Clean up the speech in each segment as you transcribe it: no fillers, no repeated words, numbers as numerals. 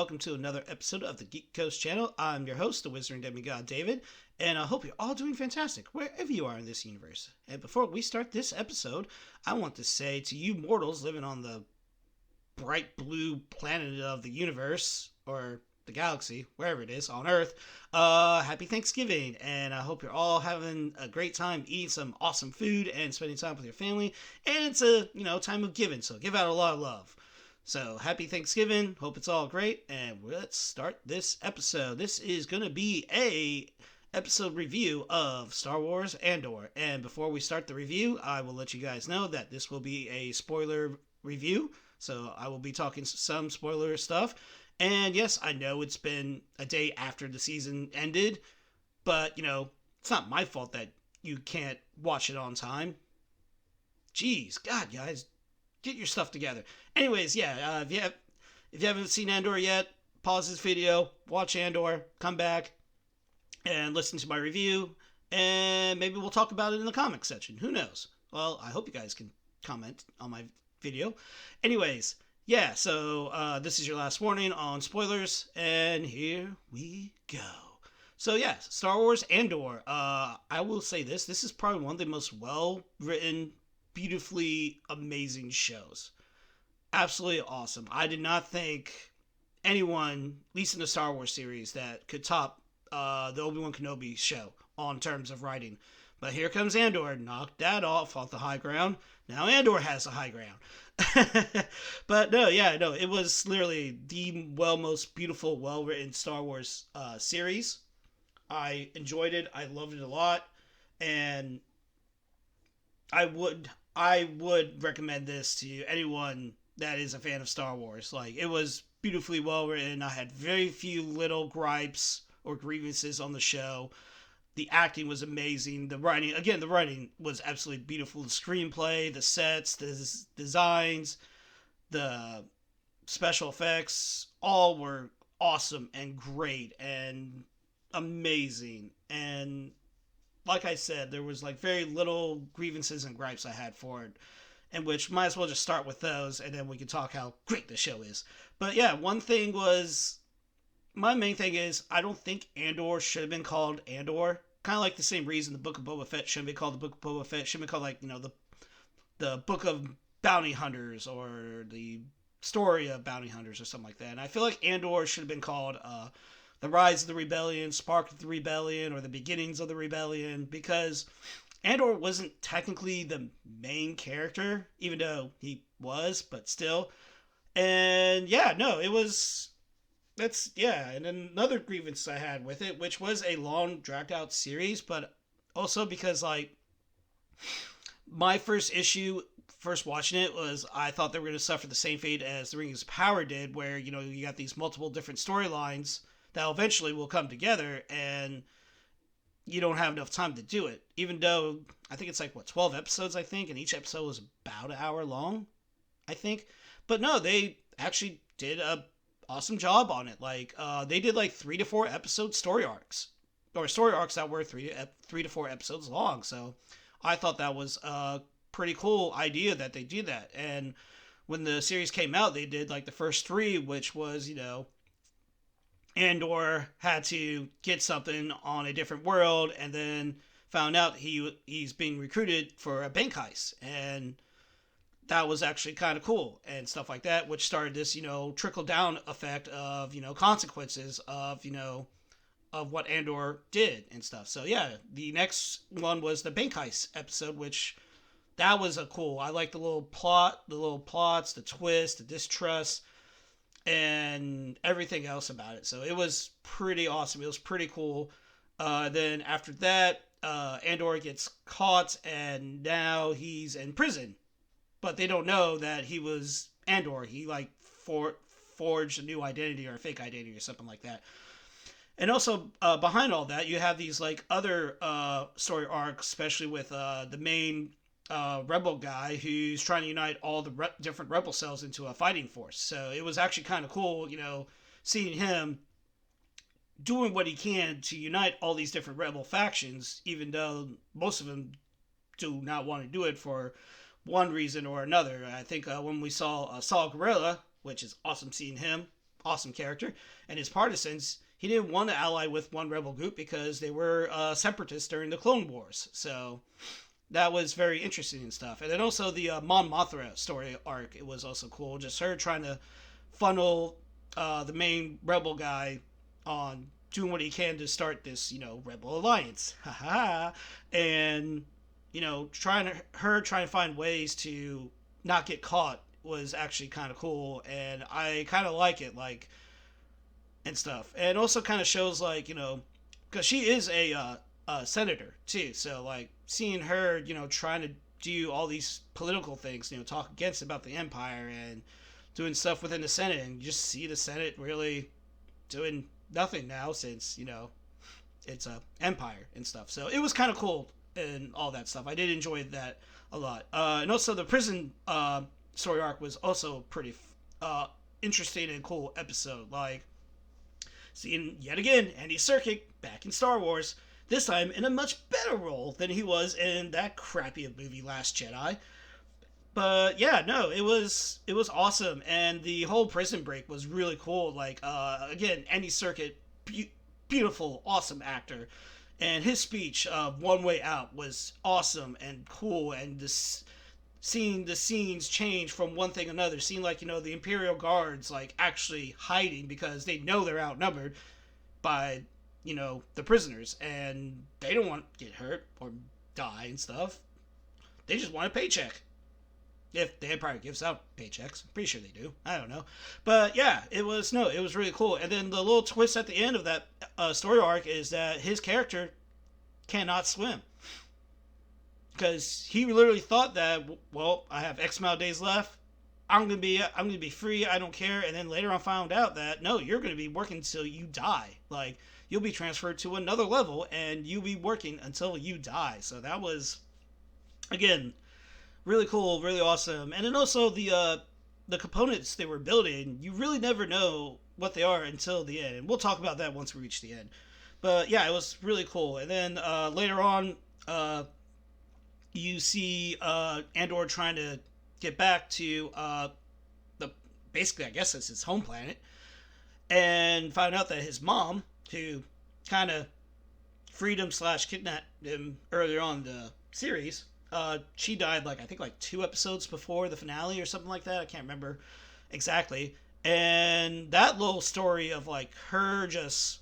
welcome to another episode of the Geek Coast channel. I'm your host, the Wizard and Demigod David, and I hope you're all doing fantastic wherever you are in this universe. And before we start this episode, I want to say to you mortals living on the bright blue planet of the universe, or the galaxy, wherever it is, on Earth, happy Thanksgiving, and I hope you're all having a great time eating some awesome food and spending time with your family, and it's a, time of giving, so give out a lot of love. So, happy Thanksgiving. Hope it's all great. And let's start this episode. This is going to be a episode review of Star Wars Andor. And before we start the review, I will let you guys know that this will be a spoiler review. So, I will be talking some spoiler stuff. And yes, I know it's been a day after the season ended. But, it's not my fault that you can't watch it on time. Jeez, God, guys. Get your stuff together. Anyways, if you haven't seen Andor yet, pause this video, watch Andor, come back, and listen to my review, and maybe we'll talk about it in the comments section. Who knows? Well, I hope you guys can comment on my video. Anyways, so this is your last warning on spoilers, and here we go. So Star Wars Andor. I will say this is probably one of the most well-written, beautifully amazing shows. Absolutely awesome. I did not think anyone, at least in the Star Wars series, that could top the Obi-Wan Kenobi show on terms of writing. But here comes Andor, knocked that off the high ground. Now Andor has the high ground. But it was literally the most beautiful, well-written Star Wars series. I enjoyed it. I loved it a lot. And I would recommend this to anyone that is a fan of Star Wars. Like, it was beautifully well written. I had very few little gripes or grievances on the show. The acting was amazing. The writing was absolutely beautiful. The screenplay, the sets, the designs, the special effects, all were awesome and great and amazing. And like I said, there was very little grievances and gripes I had for it, and which might as well just start with those, and then we can talk how great the show is. But my main thing is, I don't think Andor should have been called Andor. Kind of like the same reason the Book of Boba Fett shouldn't be called the Book of Boba Fett. It should be called the Book of Bounty Hunters, or the Story of Bounty Hunters, or something like that. And I feel like Andor should have been called The Rise of the Rebellion, Spark of the Rebellion, or The Beginnings of the Rebellion, because Andor wasn't technically the main character, even though he was, but still. And and another grievance I had with it, which was a long, dragged out series, but also because, my first watching it was, I thought they were going to suffer the same fate as The Rings of Power did, where, you got these multiple different storylines that eventually will come together, and you don't have enough time to do it. Even though, I think it's 12 episodes, I think, and each episode was about an hour long, I think. But no, they actually did a awesome job on it. They did 3 to 4 episode story arcs. Or story arcs that were 3 to 4 episodes long. So I thought that was a pretty cool idea that they did that. And when the series came out, they did the first 3, which was, Andor had to get something on a different world, and then found out he's being recruited for a bank heist, and that was actually kind of cool and stuff like that, which started this trickle down effect of consequences of of what Andor did and stuff. So the next one was the bank heist episode, which that was a cool. I like the little plots, the twist, the distrust, and everything else about it. So it was pretty awesome. It was pretty cool. Then after that, Andor gets caught, and now he's in prison. But they don't know that he was Andor. He forged a new identity, or a fake identity, or something like that. And also, behind all that, you have these other story arcs, especially with the main rebel guy who's trying to unite all the different rebel cells into a fighting force. So it was actually kind of cool, seeing him doing what he can to unite all these different rebel factions, even though most of them do not want to do it for one reason or another. I think when we saw Saw Gerrera, which is awesome seeing him, awesome character. And his partisans, he didn't want to ally with one rebel group because they were separatists during the Clone Wars. So that was very interesting and stuff. And then also the Mon Mothma story arc, it was also cool. Just her trying to funnel the main rebel guy on doing what he can to start this, rebel alliance. And, trying to find ways to not get caught was actually kind of cool. And I kind of like it, and stuff. And also kind of shows, because she is a senator, too. So, seeing her, trying to do all these political things, talk about the Empire and doing stuff within the Senate, and you just see the Senate really doing nothing now since, it's a empire and stuff. So it was kind of cool and all that stuff. I did enjoy that a lot. And also the prison story arc was also pretty interesting and cool episode. Seeing, yet again, Andy Serkis back in Star Wars, this time in a much better role than he was in that crappy movie Last Jedi. But yeah, no, it was awesome, and the whole prison break was really cool. Again, Andy Serkis, beautiful, awesome actor, and his speech of One Way Out was awesome and cool, and seeing the scenes change from one thing to another, seeing the Imperial Guards actually hiding because they know they're outnumbered by the prisoners, and they don't want to get hurt or die and stuff. They just want a paycheck. If the Empire gives out paychecks. I'm pretty sure they do. I don't know. But yeah, it was really cool. And then the little twist at the end of that story arc is that his character cannot swim. Because he literally thought that, well, I have X amount of days left. I'm gonna be free. I don't care. And then later on found out that, no, you're going to be working until you die. You'll be transferred to another level and you'll be working until you die. So that was, again, really cool, really awesome. And then also the components they were building, you really never know what they are until the end. And we'll talk about that once we reach the end. But yeah, it was really cool. And then later on, you see Andor trying to get back to basically, I guess it's his home planet, and find out that his mom, who kind of freed him / kidnapped him earlier on in the series, she died I think 2 episodes before the finale or something like that. I can't remember exactly. And that little story of her just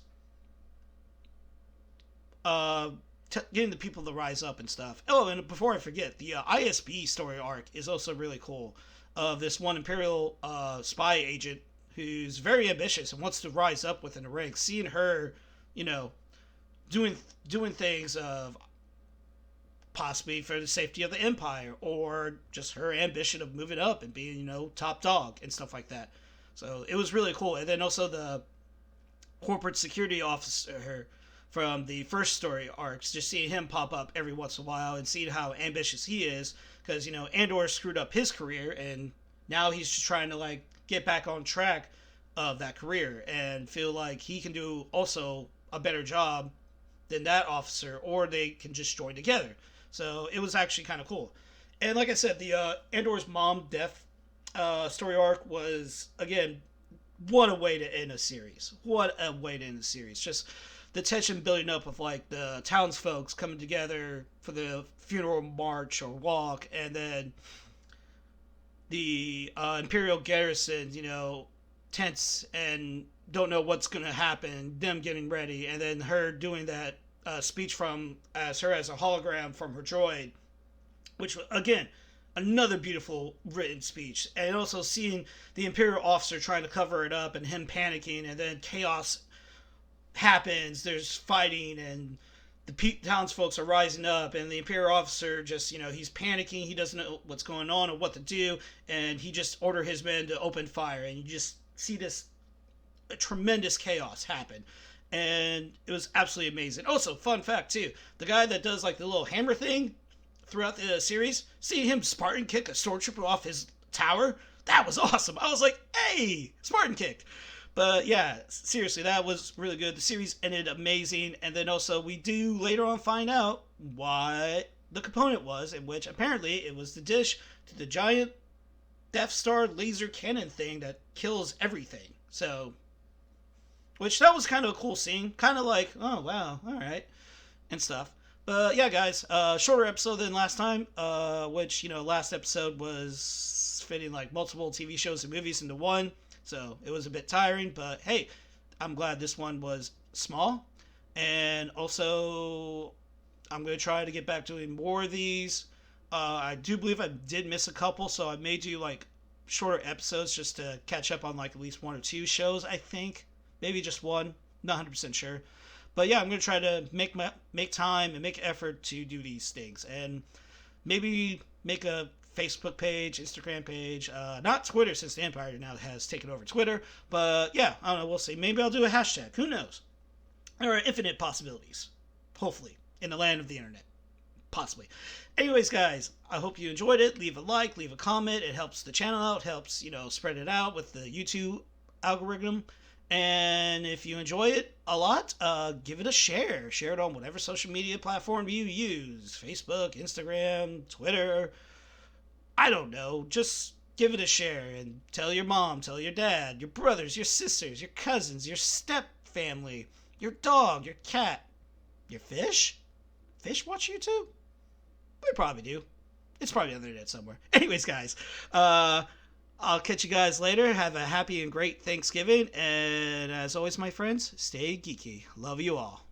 getting the people to rise up and stuff. Oh, and before I forget, the ISB story arc is also really cool. Of this one Imperial spy agent who's very ambitious and wants to rise up within the ranks. Seeing her, doing things of possibly for the safety of the Empire, or just her ambition of moving up and being, top dog and stuff like that. So it was really cool. And then also the corporate security officer from the first story arcs, just seeing him pop up every once in a while and seeing how ambitious he is, because Andor screwed up his career and now he's just trying to get back on track of that career and feel like he can do also a better job than that officer, or they can just join together. So it was actually kind of cool. And like I said, the Andor's mom death story arc was, again, what a way to end a series. What a way to end a series. Just the tension building up of the townsfolk coming together for the funeral march or walk, and then the Imperial garrison, tense and don't know what's going to happen, them getting ready, and then her doing that speech as a hologram from her droid, which, again, another beautiful written speech. And also seeing the Imperial officer trying to cover it up and him panicking, and then chaos happens, there's fighting, and the townsfolk are rising up, and the Imperial officer just, he's panicking, he doesn't know what's going on or what to do, and he just ordered his men to open fire, and you just see this tremendous chaos happen. And it was absolutely amazing. Also, fun fact too, the guy that does the little hammer thing throughout the series, seeing him Spartan kick a stormtrooper off his tower, that was awesome. I was like, hey, Spartan kick. But yeah, seriously, that was really good. The series ended amazing. And then also we do later on find out what the component was, in which apparently it was the dish to the giant Death Star laser cannon thing that kills everything. So which that was kind of a cool scene. Kind of like, oh wow, all right, and stuff. But yeah, guys, shorter episode than last time, which, last episode was fitting like multiple TV shows and movies into one, so it was a bit tiring. But hey, I'm glad this one was small, and also I'm gonna try to get back doing more of these. I do believe I did miss a couple, so I may do like shorter episodes just to catch up on like at least one or two shows. I think maybe just one, not 100% sure. But yeah, I'm gonna try to make time and make effort to do these things, and maybe make a Facebook page, Instagram page, not Twitter since the Empire now has taken over Twitter. But yeah, I don't know. We'll see. Maybe I'll do a hashtag. Who knows? There are infinite possibilities. Hopefully, in the land of the internet. Possibly. Anyways, guys, I hope you enjoyed it. Leave a like, leave a comment. It helps the channel out, helps, spread it out with the YouTube algorithm. And if you enjoy it a lot, give it a share. Share it on whatever social media platform you use. Facebook, Instagram, Twitter. I don't know. Just give it a share and tell your mom, tell your dad, your brothers, your sisters, your cousins, your step family, your dog, your cat, your fish. Fish watch YouTube? They probably do. It's probably on the internet somewhere. Anyways, guys, I'll catch you guys later. Have a happy and great Thanksgiving. And as always, my friends, stay geeky. Love you all.